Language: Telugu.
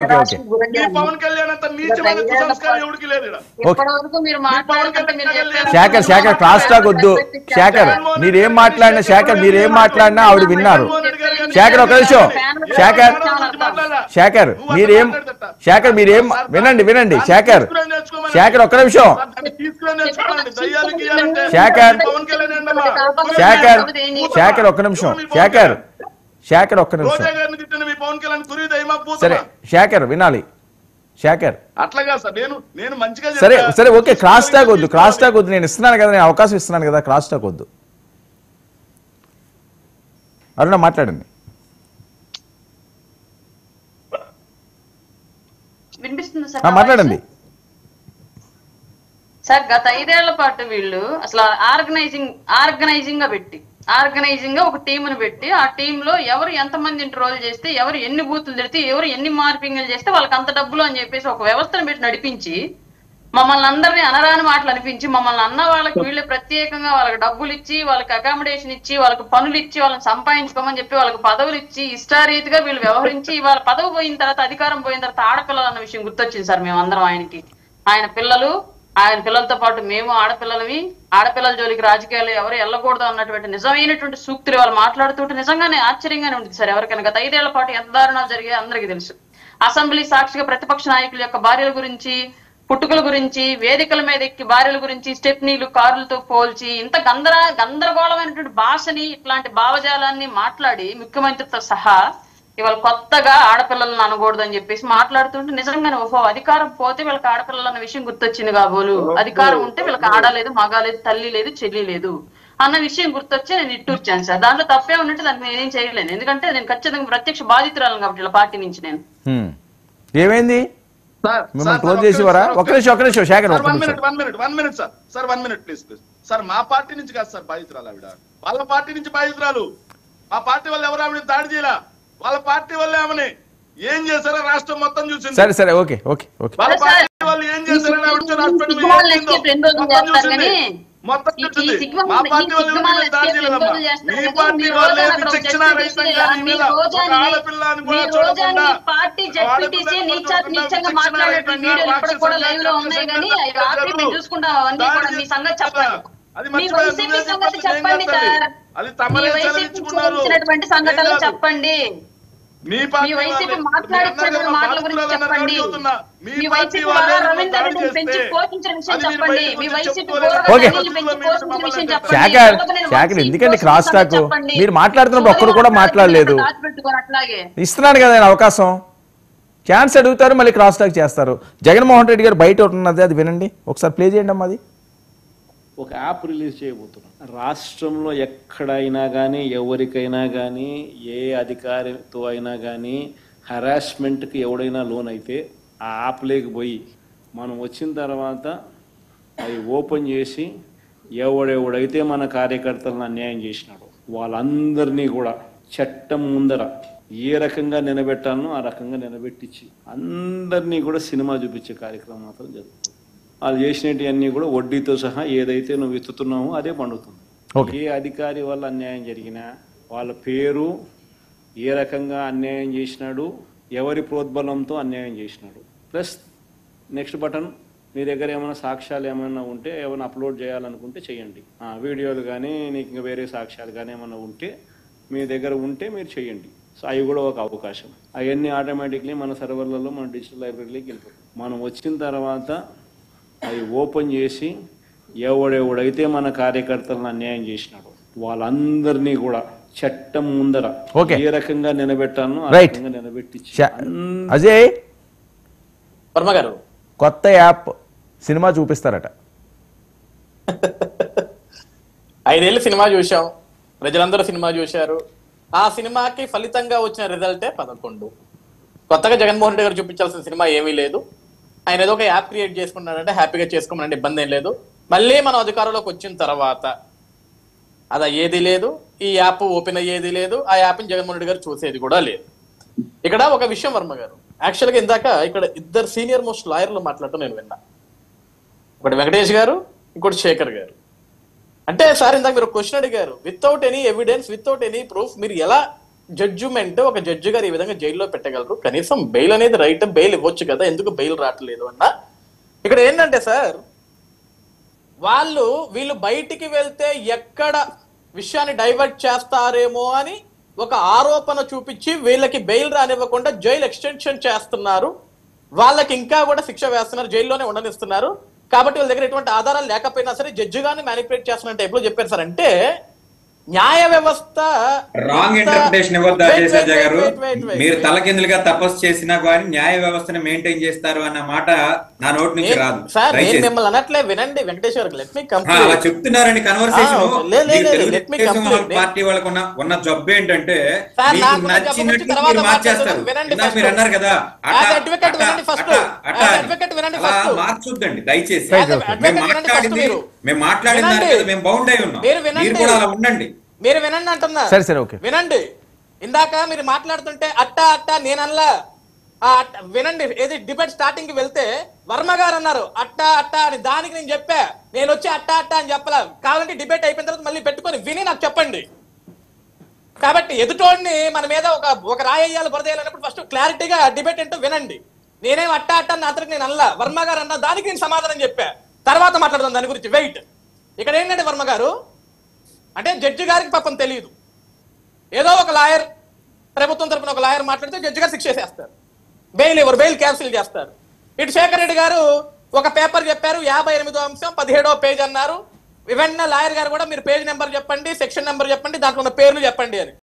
పవన్ కళ్యాణ్ అంత నీచమైన కుసంస్కారం ఎవరికి లేదు. శేఖర్ క్లాస్ టాక్ వద్దు. శేఖర్ మీరేం మాట్లాడినా ఆవిడ విన్నారు. శేఖర్ ఒక నిమిషం. శేఖర్ మీరేం వినండి. శేఖర్ ఒక్క నిమిషం. శేఖర్ ఒక్క నిమిషం. సరే శేఖర్ వినాలి. శేఖర్ అట్లాగా సార్ నేను మంచిగా సరే ఓకే. క్రాస్ టాక్ వద్దు. నేను ఇస్తున్నాను కదా, నేను అవకాశం ఇస్తున్నాను కదా. క్రాస్ టాక్ వద్దు. అరుణ మాట్లాడండి. మాట్లాడండి సార్. గత 5 ఏళ్ల పాటు వీళ్ళు అసలు ఆర్గనైజింగ్ గా ఒక టీంను పెట్టి ఆ టీంలో ఎవరు ఎంతమందిని ట్రోల్ చేస్తే, ఎవరు ఎన్ని బూతులు తిడితే, ఎవరు ఎన్ని మార్పింగ్లు చేస్తే వాళ్ళకి అంత డబ్బులు అని చెప్పేసి ఒక వ్యవస్థను పెట్టి నడిపించి మమ్మల్ని అందరినీ అనరాని మాటలు అనిపించి మమ్మల్ని అన్న వాళ్ళకి వీళ్ళు ప్రత్యేకంగా వాళ్ళకి డబ్బులు ఇచ్చి, వాళ్ళకి అకామిడేషన్ ఇచ్చి, వాళ్ళకి పనులు ఇచ్చి, వాళ్ళని సంపాదించుకోమని చెప్పి వాళ్ళకి పదవులు ఇచ్చి ఇష్టారీతిగా వీళ్ళు వ్యవహరించి వాళ్ళ పదవి పోయిన తర్వాత, అధికారం పోయిన తర్వాత ఆడపిల్లలు అన్న విషయం గుర్తొచ్చింది సార్. మేమందరం ఆయన పిల్లలతో పాటు మేము ఆడపిల్లలవి, ఆడపిల్లల జోలికి రాజకీయాలు ఎవరు వెళ్ళకూడదు అన్నటువంటి నిజమైనటువంటి సూక్తులు వాళ్ళు మాట్లాడుతుంటే నిజంగానే ఆశ్చర్యంగానే ఉంటుంది సార్. ఎవరికైనా గత 5 ఏళ్ల పాటు ఎంత దారుణాలు జరిగాయో అందరికీ తెలుసు. అసెంబ్లీ సాక్షిగా ప్రతిపక్ష నాయకుల యొక్క భార్యల గురించి, పుట్టుకల గురించి, వేదికల మీద ఎక్కి భార్యల గురించి, స్టెప్నీలు కారులతో పోల్చి ఇంత గందరగోళమైనటువంటి భాషని, ఇట్లాంటి భావజాలాన్ని మాట్లాడి ముఖ్యమంత్రితో సహా ఇవాళ కొత్తగా ఆడపిల్లలను అనకూడదు అని చెప్పేసి మాట్లాడుతుంటే నిజంగానే ఓహో అధికారం పోతే వీళ్ళకి ఆడపిల్లలు అన్న విషయం గుర్తొచ్చింది కాబోలు, అధికారం ఉంటే వీళ్ళకి ఆడలేదు, మగాలేదు, తల్లి లేదు, చెల్లి లేదు అన్న విషయం గుర్తొచ్చి నేను ఇట్టూర్చాను సార్. దాంట్లో తప్పే ఉన్నట్టు దానికి నేనేం చేయలేను. ఎందుకంటే నేను ఖచ్చితంగా ప్రత్యక్ష బాధితురాలను కాబట్టి ఇలా పార్టీ నుంచి నేను. ఏమైంది సార్ మా పార్టీ నుంచి కాదు సార్ బాధితురాలు ఆవిడ, వాళ్ళ పార్టీ నుంచి బాధితురాలు. మా పార్టీ వాళ్ళు ఎవరు ఆవిడ దాడి చేయాల, వాళ్ళ పార్టీ వాళ్ళు ఏమని ఏం చేశారో రాష్ట్రం మొత్తం చూసింది. సరే ఓకే. వాళ్ళ పార్టీ వాళ్ళు ఏం చేశారని ఆవిడ మొత్తం చూసింది. మా పార్టీ వాళ్ళు దాడి చేయలేదమ్మా. మీ పార్టీ వాళ్ళే విచక్షణ రహితంగా ఆడపిల్లని కూడా చూడకుండా అది సంఘటనలు చెప్పండి. మీ వైసీపీ మాట్లాడించిన మాటల గురించి చెప్పండి. మీ వైసీపీ రవీంద్ర రెడ్డిని పెంచి పోషించిన విషయం చెప్పండి. మీ వైసీపీ శేఖర్ ఎందుకండి క్రాస్ టాక్? మీరు మాట్లాడుతున్నప్పుడు ఒక్కరు కూడా మాట్లాడలేదు. ఇస్తున్నాను కదా అవకాశం. ఛాన్స్ అడుగుతారు, మళ్ళీ క్రాస్ టాక్ చేస్తారు. జగన్మోహన్ రెడ్డి గారు బయట ఉన్నది, అది వినండి ఒకసారి. ప్లే చేయండి అమ్మా. అది ఒక యాప్ రిలీజ్ చేయబోతున్నాం. రాష్ట్రంలో ఎక్కడైనా కానీ, ఎవరికైనా కానీ, ఏ అధికారితో అయినా కానీ హరాస్మెంట్కి ఎవడైనా లోన్ అయితే ఆ యాప్ లేకపోయి మనం వచ్చిన తర్వాత అది ఓపెన్ చేసి ఎవడెవడైతే మన కార్యకర్తలను అన్యాయం చేసినాడో వాళ్ళందరినీ కూడా చట్టం ముందర ఏ రకంగా నిలబెట్టాలనో ఆ రకంగా నిలబెట్టించి అందరినీ కూడా సినిమా చూపించే కార్యక్రమం మాత్రం జరుగుతుంది. వాళ్ళు చేసినవన్నీ కూడా వడ్డీతో సహా ఏదైతే నువ్వు విత్తుతున్నావో అదే పండుతుంది. ఏ అధికారి వల్ల అన్యాయం జరిగినా వాళ్ళ పేరు, ఏ రకంగా అన్యాయం చేసినాడు, ఎవరి ప్రోద్బలంతో అన్యాయం చేసినాడు, ప్లస్ నెక్స్ట్ బటన్ మీ దగ్గర ఏమైనా సాక్ష్యాలు ఏమైనా ఉంటే ఏమైనా అప్లోడ్ చేయాలనుకుంటే చేయండి. వీడియోలు కానీ నీకు ఇంకా వేరే సాక్ష్యాలు కానీ ఏమైనా ఉంటే మీ దగ్గర ఉంటే మీరు చేయండి. సో అవి కూడా ఒక అవకాశం. అవన్నీ ఆటోమేటిక్లీ మన సర్వర్లలో మన డిజిటల్ లైబ్రరీలోకి వెళ్ళిపోతుంది. మనం వచ్చిన తర్వాత అవి ఓపెన్ చేసి ఎవడెవడైతే మన కార్యకర్తలను అన్యాయం చేసినాడో వాళ్ళందరినీ కూడా చట్టం ముందర ఏ రకంగా నిలబెట్టాలనో ఆ రకంగా నిలబెట్టించి. అజయ్ వర్మ గారు కొత్త యాప్ సినిమా చూపిస్తారట. 5 ఏళ్ళు సినిమా చూసాం, ప్రజలందరూ సినిమా చూశారు. ఆ సినిమాకి ఫలితంగా వచ్చిన రిజల్టే 11. కొత్తగా జగన్మోహన్ రెడ్డి గారు చూపించాల్సిన సినిమా ఏమీ లేదు. ఆయన ఏదో ఒక యాప్ క్రియేట్ చేసుకున్నాడంటే హ్యాపీగా చేసుకోమనంటే ఇబ్బంది ఏం లేదు. మళ్ళీ మనం అధికారంలోకి వచ్చిన తర్వాత అది అయ్యేది లేదు, ఈ యాప్ ఓపెన్ అయ్యేది లేదు, ఆ యాప్ని జగన్మోహన్ రెడ్డి గారు చూసేది కూడా లేదు. ఇక్కడ ఒక విషయం వర్మ గారు, యాక్చువల్గా ఇందాక ఇక్కడ 2 సీనియర్ మోస్ట్ లాయర్లు మాట్లాడటం నేను విన్నా. ఒకటి వెంకటేష్ గారు, ఇంకోటి శేఖర్ గారు. అంటే సార్ ఇందాక మీరు క్వశ్చన్ అడిగారు, without any evidence, without any proof మీరు ఎలా జడ్జిమెంట్ ఒక జడ్జి గారు ఈ విధంగా జైల్లో పెట్టగలరు? కనీసం బెయిల్ అనేది రైట్, బెయిల్ ఇవ్వచ్చు కదా, ఎందుకు బెయిల్ రావట్లేదు అన్న. ఇక్కడ ఏంటంటే సార్, వీళ్ళు బయటికి వెళ్తే ఎక్కడ విషయాన్ని డైవర్ట్ చేస్తారేమో అని ఒక ఆరోపణ చూపించి వీళ్ళకి బెయిల్ రానివ్వకుండా జైలు ఎక్స్టెన్షన్ చేస్తున్నారు, వాళ్ళకి ఇంకా కూడా శిక్ష వేస్తున్నారు, జైల్లోనే ఉండనిస్తున్నారు. కాబట్టి వాళ్ళ దగ్గర ఎటువంటి ఆధారాలు లేకపోయినా సరే జడ్జి గారిని మ్యానిపులేట్ చేస్తున్నట్టు ఎప్పుడు చెప్పారు సార్. అంటే న్యాయ వ్యవస్థ రాంగ్ ఇంటర్ప్రిటేషన్ ఇవ్వద్దు అజయ్ గారు. మీరు తలకిందులుగా తపస్సు చేసినా కానీ న్యాయ వ్యవస్థను మెయింటైన్ చేస్తారు అన్న మాట నా నోటి నుంచి రాదు. సార్ నేను మిమ్మల్ని అనట్లే, వినండి వెంకటేశ్వర, లెట్ మీ కంప్లీట్. అలా చెప్తున్నారండి కన్వర్సేషన్. పార్టీ వాళ్ళకు ఉన్న జబ్బు ఏంటంటే మీకు నచ్చినట్టు మీరు మార్చేస్తారు. మీరు అన్నారు కదా, మార్చొద్దండి దయచేసి. మేము మాట్లాడిన మేము బౌండ్ అయి ఉన్నాం, మీరు కూడా అలా ఉండండి. మీరు వినండి అంటున్నా, వినండి. ఇందాక మీరు మాట్లాడుతుంటే అట్టా నేనల్లా వినండి. ఏది డిబేట్ స్టార్టింగ్ కి వెళ్తే వర్మ గారు అన్నారు అట్టా అని, దానికి నేను చెప్పా, నేను వచ్చి అట్టా అని చెప్పలా. కావాలంటే డిబేట్ అయిపోయిన తర్వాత మళ్ళీ పెట్టుకొని విని నాకు చెప్పండి. కాబట్టి ఎదుటోడిని మన మీద ఒక రాయేయాలి బురదేయాలన్నప్పుడు ఫస్ట్ క్లారిటీగా డిబేట్ ఏంటో వినండి. నేనేం అట్టా అని అతనికి నేను అల్లా, వర్మ గారు అన్నా, దానికి నేను సమాధానం చెప్పా, తర్వాత మాట్లాడదాం దాని గురించి. వెయిట్. ఇక్కడ ఏంటంటే వర్మ గారు అంటే జడ్జి గారికి పాపం తెలియదు, ఏదో ఒక లాయర్, ప్రభుత్వం తరపున ఒక లాయర్ మాట్లాడితే జడ్జి గారు శిక్ష చేసేస్తారు, బెయిల్ ఎవరు బెయిల్ క్యాన్సిల్ చేస్తారు. ఇటు శేఖర్ రెడ్డి గారు ఒక పేపర్ చెప్పారు, 58వ అంశం 17వ పేజ్ అన్నారు. వెంటనే లాయర్ గారు కూడా మీరు పేజ్ నెంబర్ చెప్పండి, సెక్షన్ నెంబర్ చెప్పండి, దాంట్లో ఉన్న పేర్లు చెప్పండి అని.